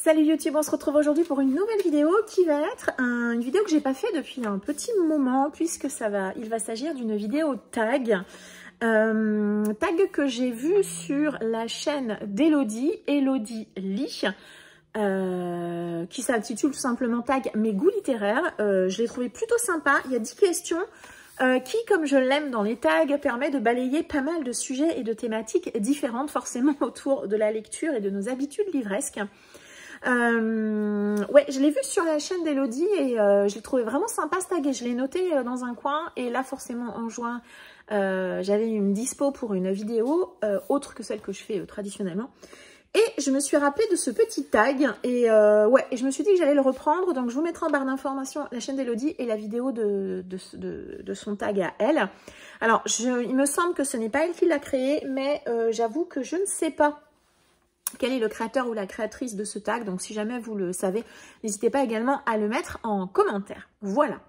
Salut YouTube, on se retrouve aujourd'hui pour une nouvelle vidéo qui va être une vidéo que j'ai pas fait depuis un petit moment puisque il va s'agir d'une vidéo tag. Tag que j'ai vu sur la chaîne d'Elodie, Elodie Lee, qui s'intitule tout simplement Tag mes goûts littéraires. Je l'ai trouvé plutôt sympa, il y a 10 questions qui, comme je l'aime dans les tags, permet de balayer pas mal de sujets et de thématiques différentes forcément autour de la lecture et de nos habitudes livresques. Ouais, je l'ai vu sur la chaîne d'Elodie et je l'ai trouvé vraiment sympa ce tag et je l'ai noté dans un coin. Et là, forcément, en juin, j'avais une dispo pour une vidéo autre que celle que je fais traditionnellement. Et je me suis rappelé de ce petit tag et ouais, et je me suis dit que j'allais le reprendre. Donc, je vous mettrai en barre d'informations la chaîne d'Elodie et la vidéo de son tag à elle. Alors, il me semble que ce n'est pas elle qui l'a créé, mais j'avoue que je ne sais pas quel est le créateur ou la créatrice de ce tag. Donc, si jamais vous le savez, n'hésitez pas également à le mettre en commentaire. Voilà.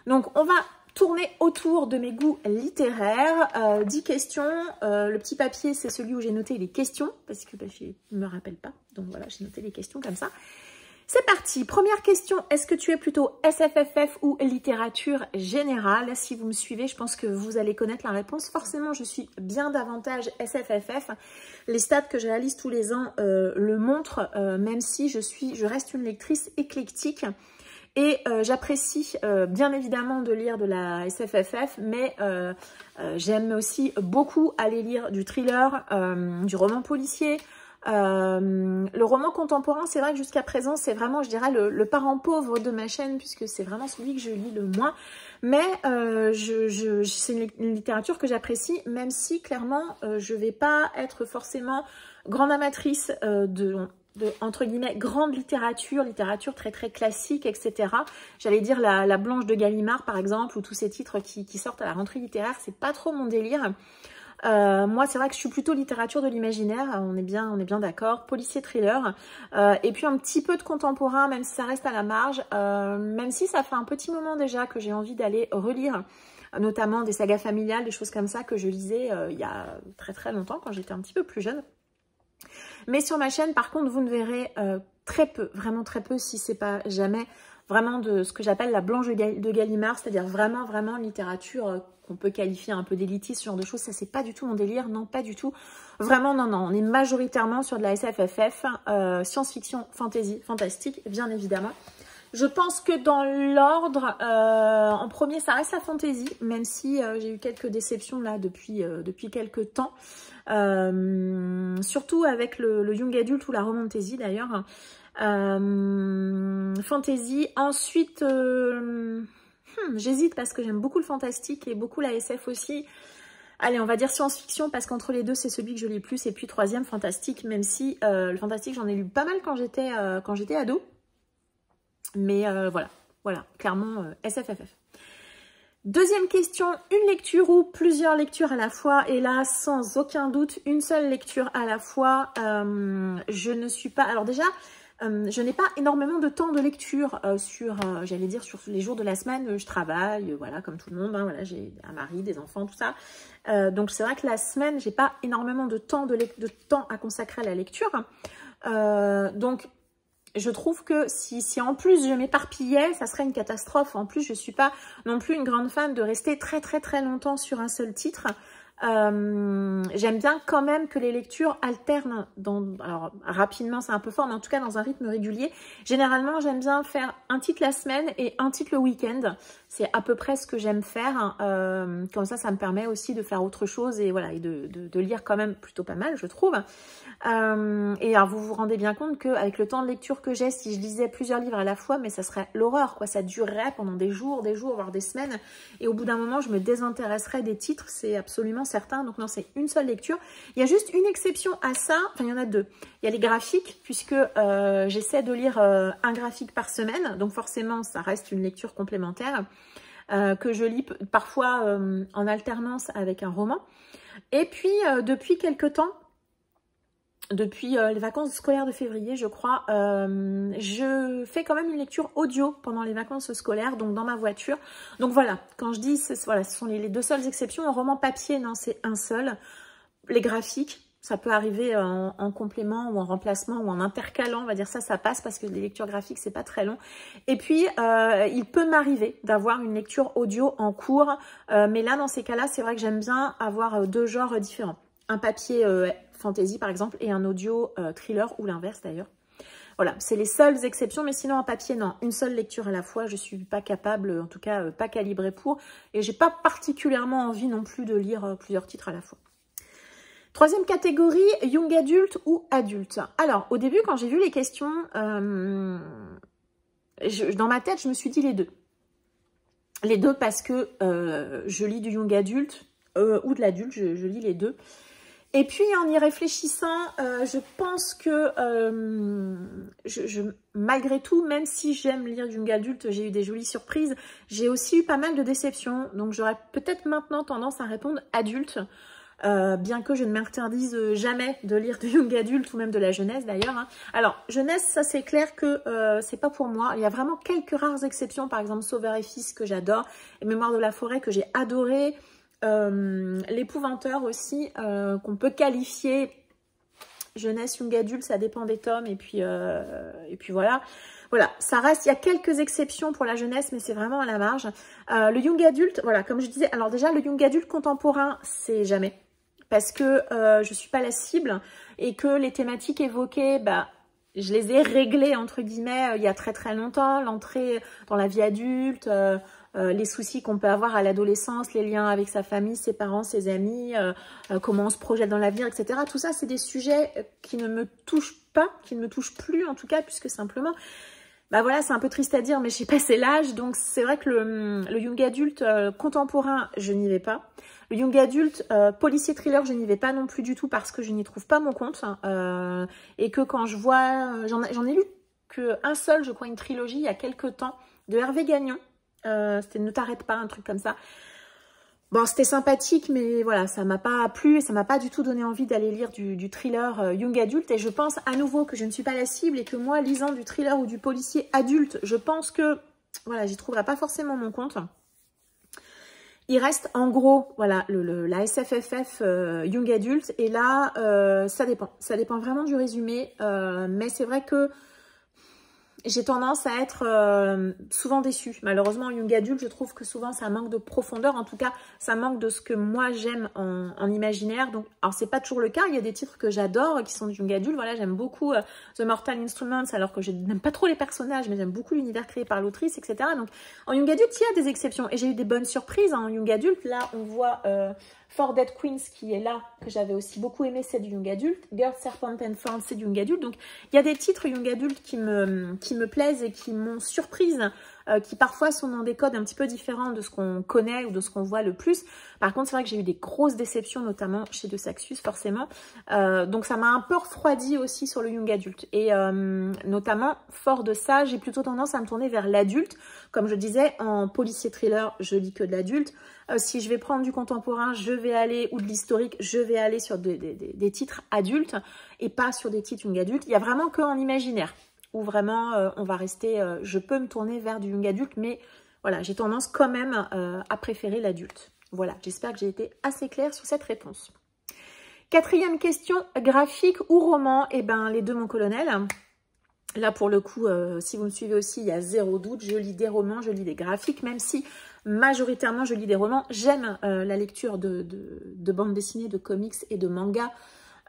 Donc, on va tourner autour de mes goûts littéraires. 10 questions. Le petit papier, c'est celui où j'ai noté les questions, parce que je ne me rappelle pas. Donc, voilà, j'ai noté les questions comme ça. C'est parti. Première question. Est-ce que tu es plutôt SFFF ou littérature générale? Si vous me suivez, je pense que vous allez connaître la réponse. Forcément, je suis bien davantage SFFF. Les stats que je réalise tous les ans le montrent, même si je reste une lectrice éclectique. Et j'apprécie bien évidemment de lire de la SFFF, mais j'aime aussi beaucoup aller lire du thriller, du roman policier. Le roman contemporain, c'est vrai que jusqu'à présent, c'est vraiment, je dirais, le parent pauvre de ma chaîne, puisque c'est vraiment celui que je lis le moins. Mais c'est une littérature que j'apprécie, même si, clairement, je vais pas être forcément grande amatrice entre guillemets, grande littérature très très classique, etc. J'allais dire la Blanche de Gallimard, par exemple, ou tous ces titres qui sortent à la rentrée littéraire, c'est pas trop mon délire. Moi, c'est vrai que je suis plutôt littérature de l'imaginaire, on est bien d'accord, policier thriller, et puis un petit peu de contemporain, même si ça reste à la marge, même si ça fait un petit moment déjà que j'ai envie d'aller relire, notamment des sagas familiales, des choses comme ça que je lisais il y a très très longtemps, quand j'étais un petit peu plus jeune. Mais sur ma chaîne, par contre, vous ne verrez très peu, vraiment très peu, si c'est pas jamais, vraiment de ce que j'appelle la Blanche de Gallimard, c'est-à-dire vraiment littérature qu'on peut qualifier un peu d'élitiste, ce genre de choses. Ça, c'est pas du tout mon délire, non, pas du tout. Vraiment, non, on est majoritairement sur de la SFFF, science-fiction, fantasy, fantastique, bien évidemment. Je pense que dans l'ordre, en premier, ça reste la fantasy, même si j'ai eu quelques déceptions là depuis quelques temps. Surtout avec le young adult ou la romantasy d'ailleurs. Fantasy. Ensuite, j'hésite parce que j'aime beaucoup le fantastique et beaucoup la SF aussi. Allez, on va dire science-fiction parce qu'entre les deux, c'est celui que je lis le plus. Et puis troisième, fantastique, même si le fantastique, j'en ai lu pas mal quand j'étais ado. Mais voilà, clairement SFFF. Deuxième question, une lecture ou plusieurs lectures à la fois? Et là, sans aucun doute, une seule lecture à la fois. Je ne suis pas... Alors déjà, je n'ai pas énormément de temps de lecture j'allais dire, sur les jours de la semaine. Je travaille, voilà, comme tout le monde. Hein, voilà, j'ai un mari, des enfants, tout ça. Donc, c'est vrai que la semaine, j'ai pas énormément de temps à consacrer à la lecture. Donc, je trouve que si en plus je m'éparpillais, ça serait une catastrophe. En plus, je suis pas non plus une grande fan de rester très longtemps sur un seul titre. J'aime bien quand même que les lectures alternent alors rapidement c'est un peu fort, mais en tout cas dans un rythme régulier. Généralement, j'aime bien faire un titre la semaine et un titre le week-end. C'est à peu près ce que j'aime faire. Comme ça me permet aussi de faire autre chose et voilà, et de lire quand même plutôt pas mal, je trouve. Et alors, vous vous rendez bien compte qu'avec le temps de lecture que j'ai, si je lisais plusieurs livres à la fois, mais ça serait l'horreur, quoi. Ça durerait pendant des jours, voire des semaines. Et au bout d'un moment, je me désintéresserais des titres, c'est absolument certain. Donc non, c'est une seule lecture. Il y a juste une exception à ça. Enfin, il y en a deux. Il y a les graphiques, puisque j'essaie de lire un graphique par semaine. Donc forcément, ça reste une lecture complémentaire que je lis parfois en alternance avec un roman. Et puis, depuis quelques temps, depuis les vacances scolaires de février, je crois, je fais quand même une lecture audio pendant les vacances scolaires, donc dans ma voiture. Donc voilà, quand je dis, voilà, ce sont les deux seules exceptions. Un roman papier, non, c'est un seul. Les graphiques, Ça peut arriver en complément ou en remplacement ou en intercalant, on va dire ça passe parce que les lectures graphiques, c'est pas très long. Et puis, il peut m'arriver d'avoir une lecture audio en cours, mais là, dans ces cas-là, c'est vrai que j'aime bien avoir deux genres différents. Un papier fantasy, par exemple, et un audio thriller, ou l'inverse d'ailleurs. Voilà, c'est les seules exceptions, mais sinon en papier, non. Une seule lecture à la fois, je suis pas capable, en tout cas pas calibrée pour. Et j'ai pas particulièrement envie non plus de lire plusieurs titres à la fois. Troisième catégorie, young adulte ou adulte. Alors, au début, quand j'ai vu les questions, dans ma tête, je me suis dit les deux. Les deux parce que je lis du young adulte ou de l'adulte, je lis les deux. Et puis, en y réfléchissant, je pense que malgré tout, même si j'aime lire du young adulte, j'ai eu des jolies surprises, j'ai aussi eu pas mal de déceptions. Donc, j'aurais peut-être maintenant tendance à répondre adulte. Bien que je ne m'interdise jamais de lire de young adulte ou même de la jeunesse d'ailleurs. Hein. Alors, jeunesse, ça c'est clair que c'est pas pour moi. Il y a vraiment quelques rares exceptions, par exemple Sauveur et Fils que j'adore, et Mémoire de la forêt que j'ai adoré, L'Épouvanteur aussi, qu'on peut qualifier jeunesse, young adulte, ça dépend des tomes, et puis voilà. Voilà, ça reste, il y a quelques exceptions pour la jeunesse, mais c'est vraiment à la marge. Le young adulte, voilà, comme je disais, alors déjà, le young adulte contemporain, c'est jamais. Parce que je ne suis pas la cible et que les thématiques évoquées, bah, je les ai réglées, entre guillemets, il y a très très longtemps. L'entrée dans la vie adulte, les soucis qu'on peut avoir à l'adolescence, les liens avec sa famille, ses parents, ses amis, comment on se projette dans l'avenir, etc. Tout ça, c'est des sujets qui ne me touchent pas, qui ne me touchent plus en tout cas, puisque simplement... Bah voilà, c'est un peu triste à dire, mais j'ai passé l'âge, donc c'est vrai que le young adulte contemporain, je n'y vais pas. Le young adulte policier thriller, je n'y vais pas non plus du tout parce que je n'y trouve pas mon compte. Et que quand je vois, j'en ai lu qu'un seul, je crois, une trilogie il y a quelques temps, de Hervé Gagnon. C'était Ne t'arrête pas, un truc comme ça. Bon, c'était sympathique, mais voilà, ça m'a pas plu et ça m'a pas du tout donné envie d'aller lire du thriller young adulte. Et je pense à nouveau que je ne suis pas la cible et que moi, lisant du thriller ou du policier adulte, je pense que, voilà, j'y trouverai pas forcément mon compte. Il reste en gros, voilà, la SFFF young adulte. Et là, ça dépend vraiment du résumé. Mais c'est vrai que j'ai tendance à être souvent déçue. Malheureusement, en young adulte, je trouve que souvent, ça manque de profondeur. En tout cas, ça manque de ce que moi, j'aime en imaginaire. Donc, alors, c'est pas toujours le cas. Il y a des titres que j'adore, qui sont du young adulte. Voilà, j'aime beaucoup The Mortal Instruments, alors que je n'aime pas trop les personnages, mais j'aime beaucoup l'univers créé par l'autrice, etc. Donc, en young adulte, il y a des exceptions. Et j'ai eu des bonnes surprises en young adulte. Là, on voit... Four Dead Queens qui est là, que j'avais aussi beaucoup aimé, c'est du young adulte. Girl, Serpent and Thorn, c'est du young adulte. Donc, il y a des titres young adulte qui me plaisent et qui m'ont surprise, qui parfois sont dans des codes un petit peu différents de ce qu'on connaît ou de ce qu'on voit le plus. Par contre, c'est vrai que j'ai eu des grosses déceptions, notamment chez De Saxus, forcément. Donc, ça m'a un peu refroidi aussi sur le young adulte. Et notamment, fort de ça, j'ai plutôt tendance à me tourner vers l'adulte. Comme je disais, en policier thriller, je lis que de l'adulte. Si je vais prendre du contemporain, je vais aller, ou de l'historique, je vais aller sur des titres adultes et pas sur des titres young adultes. Il n'y a vraiment qu'en imaginaire où vraiment on va rester, je peux me tourner vers du young adulte, mais voilà, j'ai tendance quand même à préférer l'adulte. Voilà, j'espère que j'ai été assez claire sur cette réponse. Quatrième question, graphique ou roman? Eh bien, les deux, mon colonel. Là, pour le coup, si vous me suivez aussi, il y a zéro doute, je lis des romans, je lis des graphiques, même si majoritairement je lis des romans. J'aime la lecture de bandes dessinées, de comics et de mangas.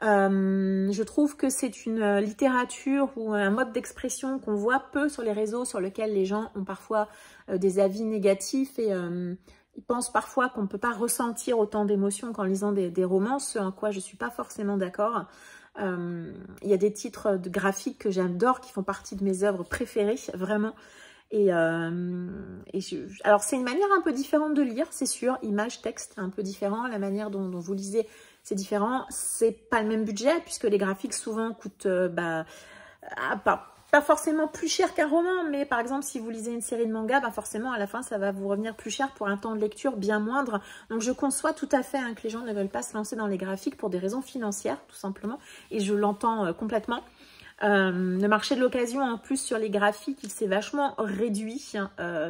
Je trouve que c'est une littérature ou un mode d'expression qu'on voit peu sur les réseaux, sur lequel les gens ont parfois des avis négatifs et ils pensent parfois qu'on ne peut pas ressentir autant d'émotions qu'en lisant des romans, ce en quoi je ne suis pas forcément d'accord. Il y a des titres graphiques que j'adore, qui font partie de mes œuvres préférées, vraiment. Alors, c'est une manière un peu différente de lire, c'est sûr. Image, texte, un peu différent. La manière dont vous lisez, c'est différent. C'est pas le même budget, puisque les graphiques, souvent, coûtent pas forcément plus cher qu'un roman. Mais par exemple, si vous lisez une série de mangas, bah forcément, à la fin, ça va vous revenir plus cher pour un temps de lecture bien moindre. Donc, je conçois tout à fait que les gens ne veulent pas se lancer dans les graphiques pour des raisons financières, tout simplement. Et je l'entends complètement. Le marché de l'occasion, en plus, sur les graphiques, il s'est vachement réduit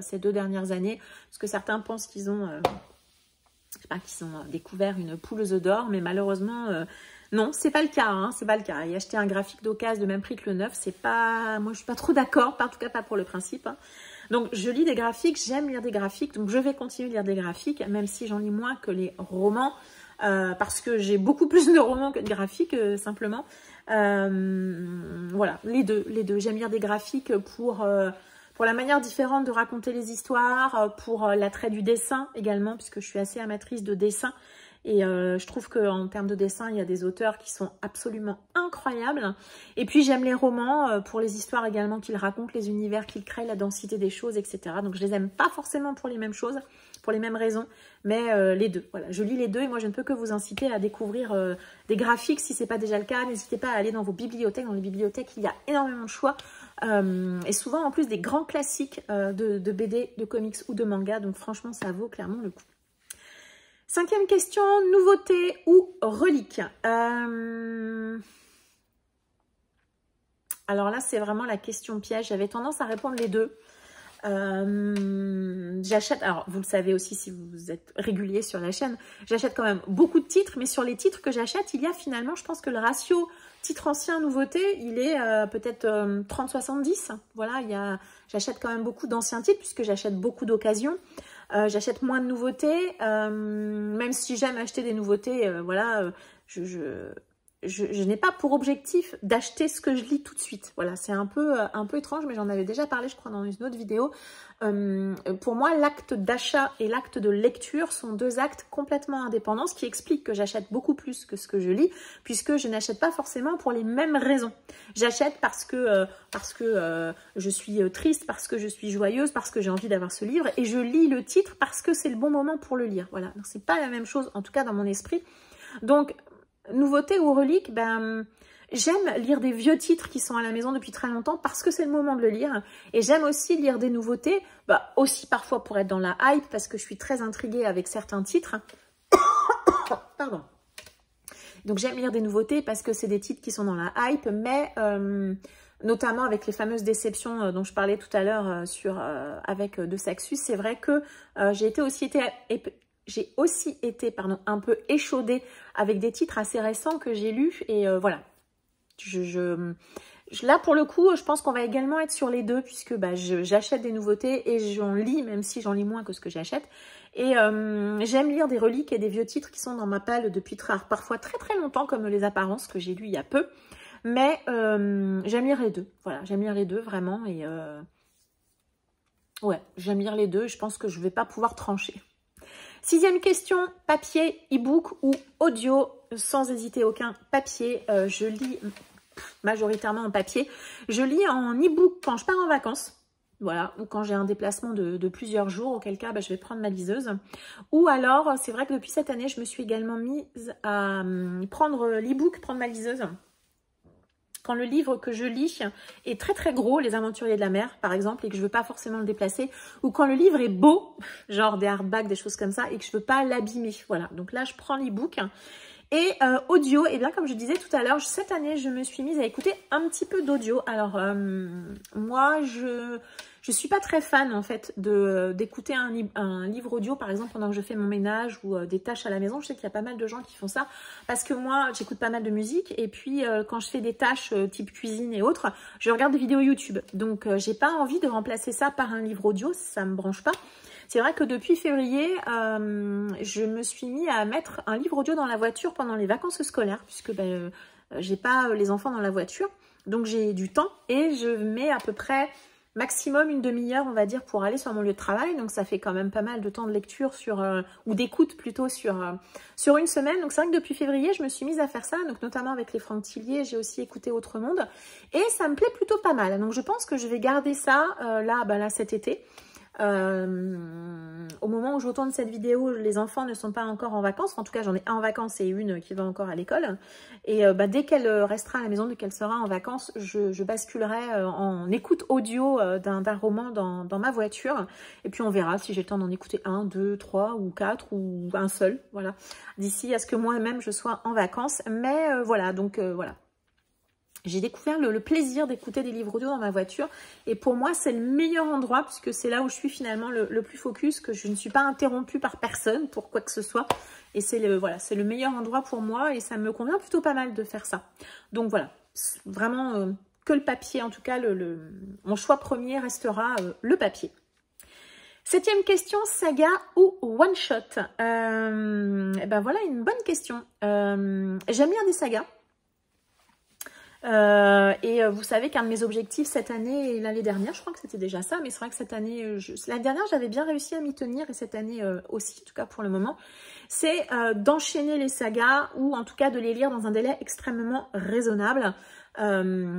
ces 2 dernières années, parce que certains pensent qu'ils ont, je sais pas, qu'ils ont découvert une poule aux œufs d'or, mais malheureusement, Non, c'est pas le cas, hein, c'est pas le cas. Et acheter un graphique d'occasion de même prix que le neuf, c'est pas... Moi, je suis pas trop d'accord, en tout cas pas pour le principe. Hein. Donc, je lis des graphiques, j'aime lire des graphiques, donc je vais continuer de lire des graphiques, même si j'en lis moins que les romans, parce que j'ai beaucoup plus de romans que de graphiques, simplement. Voilà, les deux. J'aime lire des graphiques pour la manière différente de raconter les histoires, pour l'attrait du dessin également, puisque je suis assez amatrice de dessin. Et je trouve qu'en termes de dessin, il y a des auteurs qui sont absolument incroyables. Et puis j'aime les romans pour les histoires également qu'ils racontent, les univers qu'ils créent, la densité des choses, etc. Donc je les aime pas forcément pour les mêmes choses, pour les mêmes raisons, mais les deux. Voilà, je lis les deux et moi je ne peux que vous inciter à découvrir des graphiques si ce n'est pas déjà le cas. N'hésitez pas à aller dans vos bibliothèques. Dans les bibliothèques, il y a énormément de choix. Et souvent en plus des grands classiques de BD, de comics ou de manga. Donc franchement, ça vaut clairement le coup. 5e question, nouveauté ou relique. Alors là, c'est vraiment la question piège. J'avais tendance à répondre les deux. J'achète, alors vous le savez aussi si vous êtes régulier sur la chaîne, j'achète quand même beaucoup de titres, mais sur les titres que j'achète, il y a finalement, je pense que le ratio titre ancien nouveauté, il est peut-être 30-70. Voilà, j'achète quand même beaucoup d'anciens titres puisque j'achète beaucoup d'occasions. J'achète moins de nouveautés, même si j'aime acheter des nouveautés, voilà, je n'ai pas pour objectif d'acheter ce que je lis tout de suite. Voilà, c'est un peu étrange, mais j'en avais déjà parlé, je crois, dans une autre vidéo. Pour moi, l'acte d'achat et l'acte de lecture sont deux actes complètement indépendants, ce qui explique que j'achète beaucoup plus que ce que je lis, puisque je n'achète pas forcément pour les mêmes raisons. J'achète parce que je suis triste, parce que je suis joyeuse, parce que j'ai envie d'avoir ce livre, et je lis le titre parce que c'est le bon moment pour le lire. Voilà, donc c'est pas la même chose, en tout cas dans mon esprit. Donc, nouveauté ou relique, ben, j'aime lire des vieux titres qui sont à la maison depuis très longtemps parce que c'est le moment de le lire. Et j'aime aussi lire des nouveautés, bah, aussi parfois pour être dans la hype parce que je suis très intriguée avec certains titres. Pardon. Donc j'aime lire des nouveautés parce que c'est des titres qui sont dans la hype, mais notamment avec les fameuses déceptions dont je parlais tout à l'heure avec De Saxus, c'est vrai que j'ai aussi été un peu échaudée avec des titres assez récents que j'ai lus. Et voilà, là pour le coup, je pense qu'on va également être sur les deux puisque bah, j'achète des nouveautés et j'en lis, même si j'en lis moins que ce que j'achète. Et j'aime lire des reliques et des vieux titres qui sont dans ma palle depuis parfois très très longtemps, comme Les Apparences que j'ai lu il y a peu. Mais j'aime lire les deux. Voilà, j'aime lire les deux vraiment. Et ouais, j'aime lire les deux. Je pense que je ne vais pas pouvoir trancher. 6e question, papier, e-book ou audio, sans hésiter aucun, papier. Je lis majoritairement en papier. Je lis en e-book quand je pars en vacances, voilà, ou quand j'ai un déplacement de plusieurs jours, auquel cas bah, je vais prendre ma liseuse. Ou alors, c'est vrai que depuis cette année, je me suis également mise à prendre l'e-book, prendre ma liseuse. Quand le livre que je lis est très très gros, Les Aventuriers de la Mer par exemple, et que je ne veux pas forcément le déplacer, ou quand le livre est beau, genre des hardbacks, des choses comme ça, et que je ne veux pas l'abîmer. Voilà, donc là je prends l'e-book. Et audio, et bien comme je disais tout à l'heure, cette année je me suis mise à écouter un petit peu d'audio. Alors moi je suis pas très fan en fait d'écouter un livre audio par exemple pendant que je fais mon ménage ou des tâches à la maison. Je sais qu'il y a pas mal de gens qui font ça parce que moi j'écoute pas mal de musique et puis quand je fais des tâches type cuisine et autres, je regarde des vidéos YouTube. Donc j'ai pas envie de remplacer ça par un livre audio, ça me branche pas. C'est vrai que depuis février, je me suis mis à mettre un livre audio dans la voiture pendant les vacances scolaires puisque ben, j'ai pas les enfants dans la voiture. Donc j'ai du temps et je mets à peu près maximum une demi-heure, on va dire, pour aller sur mon lieu de travail. Donc ça fait quand même pas mal de temps de lecture ou d'écoute plutôt sur une semaine. Donc c'est vrai que depuis février, je me suis mise à faire ça, donc notamment avec les Franck Tillier, j'ai aussi écouté Autre Monde. Et ça me plaît plutôt pas mal. Donc je pense que je vais garder ça là cet été. Au moment où je tourne cette vidéo, les enfants ne sont pas encore en vacances. En tout cas, j'en ai un en vacances et une qui va encore à l'école. Et dès qu'elle restera à la maison, dès qu'elle sera en vacances, je basculerai en écoute audio d'un roman dans ma voiture. Et puis on verra si j'ai le temps d'en écouter 1, 2, 3 ou 4 ou un seul. Voilà. D'ici à ce que moi-même je sois en vacances. Mais voilà, donc voilà. j'ai découvert le plaisir d'écouter des livres audio dans ma voiture. Et pour moi, c'est le meilleur endroit puisque c'est là où je suis finalement le plus focus, que je ne suis pas interrompue par personne pour quoi que ce soit. Et c'est voilà, c'est le meilleur endroit pour moi et ça me convient plutôt pas mal de faire ça. Donc voilà, vraiment que le papier. En tout cas, mon choix premier restera le papier. 7e question, saga ou one-shot? Ben voilà une bonne question. J'aime bien des sagas. Vous savez qu'un de mes objectifs cette année et l'année dernière, je crois que c'était déjà ça, mais c'est vrai que cette année, l'année dernière j'avais bien réussi à m'y tenir et cette année aussi, en tout cas pour le moment, c'est d'enchaîner les sagas ou en tout cas de les lire dans un délai extrêmement raisonnable.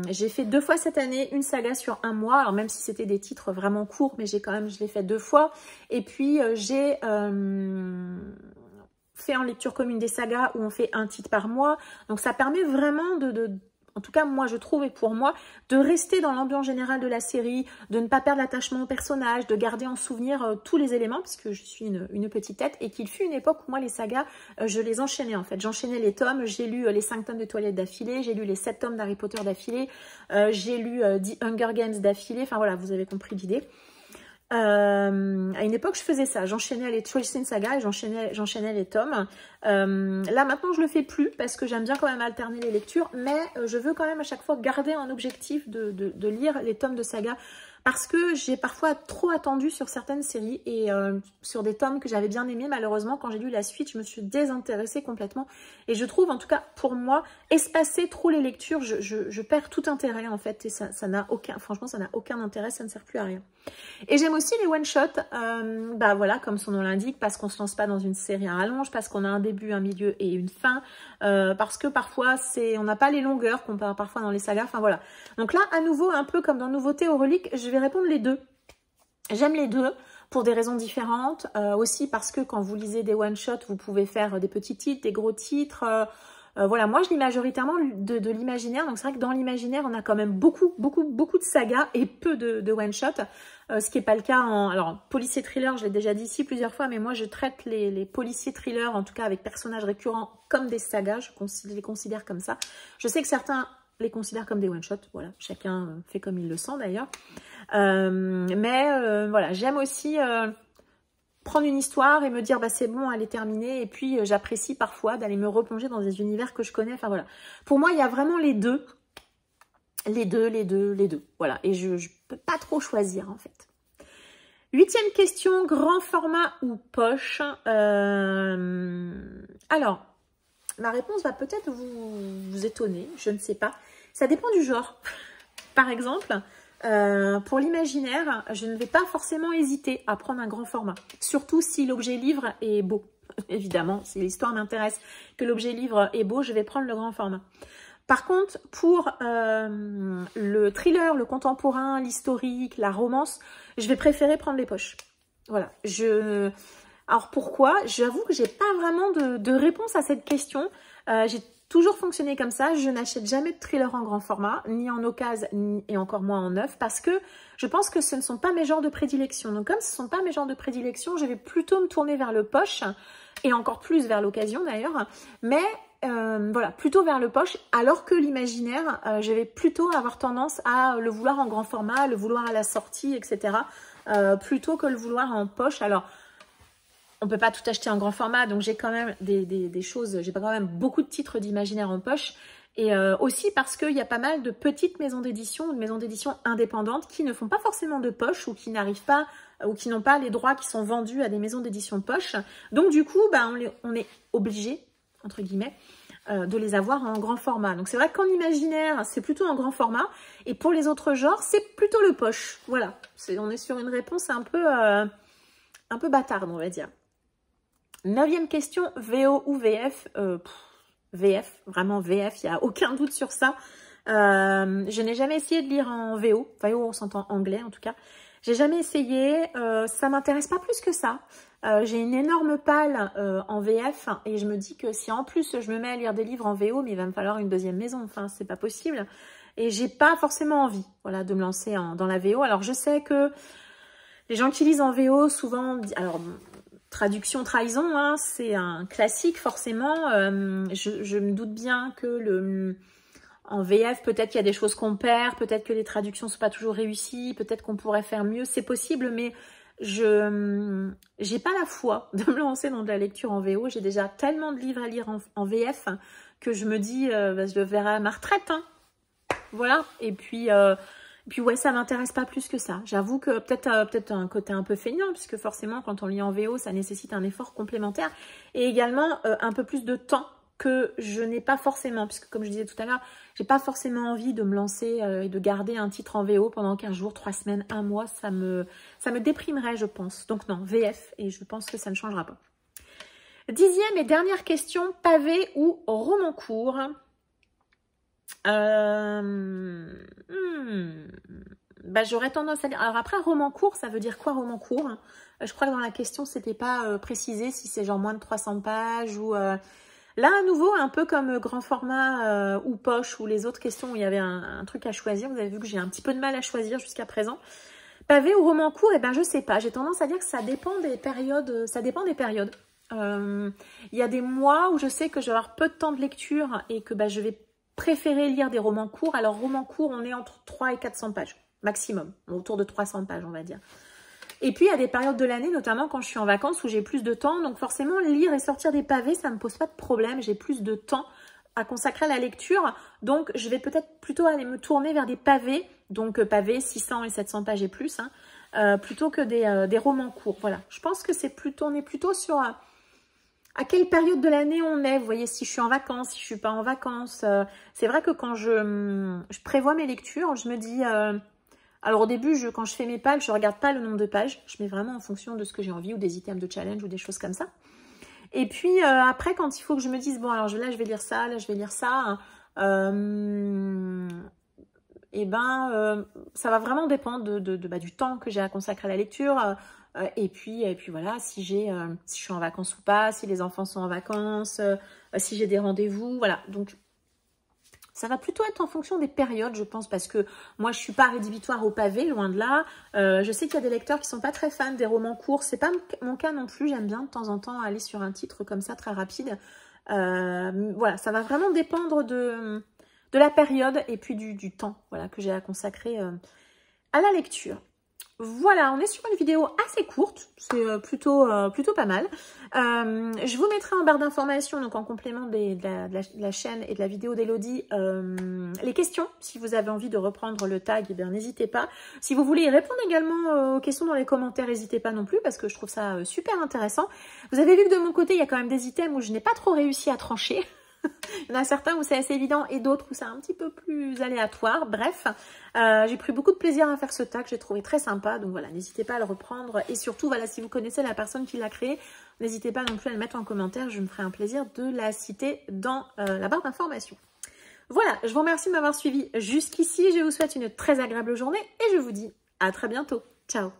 J'ai fait 2 fois cette année une saga sur 1 mois, alors même si c'était des titres vraiment courts, mais je l'ai fait 2 fois. Et puis j'ai fait en lecture commune des sagas où on fait un titre par mois, donc ça permet vraiment en tout cas, moi, je trouve, et pour moi, de rester dans l'ambiance générale de la série, de ne pas perdre l'attachement au personnage, de garder en souvenir tous les éléments, puisque je suis une petite tête, et qu'il fut une époque où moi, les sagas, je les enchaînais, en fait. J'enchaînais les tomes, j'ai lu les 5 tomes de Twilight d'affilée, j'ai lu les 7 tomes d'Harry Potter d'affilée, j'ai lu The Hunger Games d'affilée, enfin voilà, vous avez compris l'idée. À une époque je faisais ça, j'enchaînais les Tolkien saga et j'enchaînais les tomes. Là maintenant je le fais plus parce que j'aime bien quand même alterner les lectures, mais je veux quand même à chaque fois garder un objectif de lire les tomes de saga parce que j'ai parfois trop attendu sur certaines séries et sur des tomes que j'avais bien aimés. Malheureusement, quand j'ai lu la suite, je me suis désintéressée complètement. Et je trouve, en tout cas pour moi, espacer trop les lectures, je perds tout intérêt en fait. Et ça n'a aucun, franchement, ça n'a aucun intérêt, ça ne sert plus à rien. Et j'aime aussi les one-shots, bah voilà, comme son nom l'indique, parce qu'on ne se lance pas dans une série à rallonge, parce qu'on a un début, un milieu et une fin, parce que parfois, on n'a pas les longueurs qu'on peut parfois dans les sagas, enfin voilà. Donc là, à nouveau, un peu comme dans Nouveautés au relique, je vais répondre les deux. J'aime les deux pour des raisons différentes, aussi parce que quand vous lisez des one-shots, vous pouvez faire des petits titres, des gros titres. Voilà, moi je lis majoritairement de l'imaginaire, donc c'est vrai que dans l'imaginaire, on a quand même beaucoup de sagas et peu de one-shot, ce qui n'est pas le cas en... Alors, policier thriller, je l'ai déjà dit ici plusieurs fois, mais moi je traite les policiers thrillers, en tout cas avec personnages récurrents, comme des sagas, je les considère comme ça. Je sais que certains les considèrent comme des one-shots, voilà, chacun fait comme il le sent d'ailleurs. Voilà, j'aime aussi... prendre une histoire et me dire bah c'est bon, elle est terminée, et puis j'apprécie parfois d'aller me replonger dans des univers que je connais, enfin voilà. Pour moi, il y a vraiment les deux, voilà, et je peux pas trop choisir en fait. 8e question, grand format ou poche? Alors, ma réponse va peut-être vous étonner, je ne sais pas, ça dépend du genre. Par exemple... pour l'imaginaire, je ne vais pas forcément hésiter à prendre un grand format. Surtout si l'objet livre est beau. Évidemment, si l'histoire m'intéresse, que l'objet livre est beau, je vais prendre le grand format. Par contre, pour le thriller, le contemporain, l'historique, la romance, je vais préférer prendre les poches. Voilà. Alors pourquoi? J'avoue que j'ai pas vraiment de réponse à cette question. J'ai toujours fonctionné comme ça, je n'achète jamais de thriller en grand format, ni en occasion, et encore moins en neuf, parce que je pense que ce ne sont pas mes genres de prédilection. Donc comme ce ne sont pas mes genres de prédilection, je vais plutôt me tourner vers le poche, et encore plus vers l'occasion d'ailleurs, mais voilà, plutôt vers le poche, alors que l'imaginaire, je vais plutôt avoir tendance à le vouloir en grand format, le vouloir à la sortie, etc., plutôt que le vouloir en poche. Alors, on ne peut pas tout acheter en grand format, donc j'ai quand même des choses, j'ai quand même beaucoup de titres d'imaginaire en poche. Et aussi parce qu'il y a pas mal de petites maisons d'édition ou de maisons d'édition indépendantes qui ne font pas forcément de poche ou qui n'arrivent pas, ou qui n'ont pas les droits qui sont vendus à des maisons d'édition poche. Donc du coup, bah, on est obligé, entre guillemets, de les avoir en grand format. Donc c'est vrai qu'en imaginaire, c'est plutôt en grand format. Et pour les autres genres, c'est plutôt le poche. Voilà, on est sur une réponse un peu bâtarde, on va dire. 9e question, VO ou VF? VF, vraiment VF, il n'y a aucun doute sur ça. Je n'ai jamais essayé de lire en VO. VO, on s'entend anglais en tout cas. J'ai jamais essayé, ça m'intéresse pas plus que ça. J'ai une énorme palle en VF et je me dis que si en plus je me mets à lire des livres en VO, mais il va me falloir une deuxième maison, enfin c'est pas possible. Et j'ai pas forcément envie, voilà, de me lancer dans la VO. Alors je sais que les gens qui lisent en VO souvent, alors traduction trahison, hein, c'est un classique forcément. Je me doute bien que En VF, peut-être qu'il y a des choses qu'on perd, peut-être que les traductions ne sont pas toujours réussies, peut-être qu'on pourrait faire mieux, c'est possible, mais je n'ai pas la foi de me lancer dans de la lecture en VO. J'ai déjà tellement de livres à lire en VF que je me dis, bah, je le verrai à ma retraite. Hein. Voilà, et puis ouais, ça m'intéresse pas plus que ça. J'avoue que peut-être un côté un peu feignant, puisque forcément, quand on lit en VO, ça nécessite un effort complémentaire, et également un peu plus de temps que je n'ai pas forcément, puisque comme je disais tout à l'heure, j'ai pas forcément envie de me lancer et de garder un titre en VO pendant 15 jours, 3 semaines, 1 mois, ça me déprimerait, je pense. Donc non, VF, et je pense que ça ne changera pas. 10e et dernière question, pavé ou roman court? Bah, j'aurais tendance à dire... Alors après, roman court, ça veut dire quoi, roman court? Je crois que dans la question, c'était pas précisé si c'est genre moins de 300 pages ou... Là, à nouveau, un peu comme grand format ou poche ou les autres questions où il y avait un truc à choisir. Vous avez vu que j'ai un petit peu de mal à choisir jusqu'à présent. Pavé ou roman court, eh ben, je sais pas. J'ai tendance à dire que ça dépend des périodes. Ça dépend des périodes. Il y a des mois où je sais que je vais avoir peu de temps de lecture et que bah, je vais préférer lire des romans courts. Alors, roman court, on est entre 300 et 400 pages maximum. Autour de 300 pages, on va dire. Et puis, il y a des périodes de l'année, notamment quand je suis en vacances, où j'ai plus de temps. Donc, forcément, lire et sortir des pavés, ça ne me pose pas de problème. J'ai plus de temps à consacrer à la lecture. Donc, je vais peut-être plutôt aller me tourner vers des pavés. Donc, pavés 600 et 700 pages et plus. Hein, plutôt que des romans courts. Voilà. Je pense que c'est plutôt, on est plutôt sur à quelle période de l'année on est. Vous voyez, si je suis en vacances, si je ne suis pas en vacances. C'est vrai que quand je prévois mes lectures, je me dis... Alors au début, quand je fais mes pages, je ne regarde pas le nombre de pages. Je mets vraiment en fonction de ce que j'ai envie ou des items de challenge ou des choses comme ça. Et puis après, quand il faut que je me dise, bon alors là je vais lire ça, là je vais lire ça, et ben ça va vraiment dépendre du temps que j'ai à consacrer à la lecture. Et puis voilà, si je suis en vacances ou pas, si les enfants sont en vacances, si j'ai des rendez-vous, voilà. Donc ça va plutôt être en fonction des périodes, je pense, parce que moi, je ne suis pas rédhibitoire au pavé, loin de là. Je sais qu'il y a des lecteurs qui ne sont pas très fans des romans courts. Ce n'est pas mon cas non plus. J'aime bien de temps en temps aller sur un titre comme ça, très rapide. Voilà, ça va vraiment dépendre de la période et puis du temps voilà, que j'ai à consacrer à la lecture. Voilà, on est sur une vidéo assez courte, c'est plutôt pas mal. Je vous mettrai en barre d'informations, donc en complément de la chaîne et de la vidéo d'Elodie, les questions. Si vous avez envie de reprendre le tag, eh bien n'hésitez pas. Si vous voulez y répondre également aux questions dans les commentaires, n'hésitez pas non plus, parce que je trouve ça super intéressant. Vous avez vu que de mon côté, il y a quand même des items où je n'ai pas trop réussi à trancher. Il y en a certains où c'est assez évident et d'autres où c'est un petit peu plus aléatoire. Bref, j'ai pris beaucoup de plaisir à faire ce tag, j'ai trouvé très sympa. Donc voilà, n'hésitez pas à le reprendre. Et surtout, voilà, si vous connaissez la personne qui l'a créé, n'hésitez pas non plus à le mettre en commentaire. Je me ferai un plaisir de la citer dans la barre d'informations. Voilà, je vous remercie de m'avoir suivi jusqu'ici. Je vous souhaite une très agréable journée et je vous dis à très bientôt. Ciao!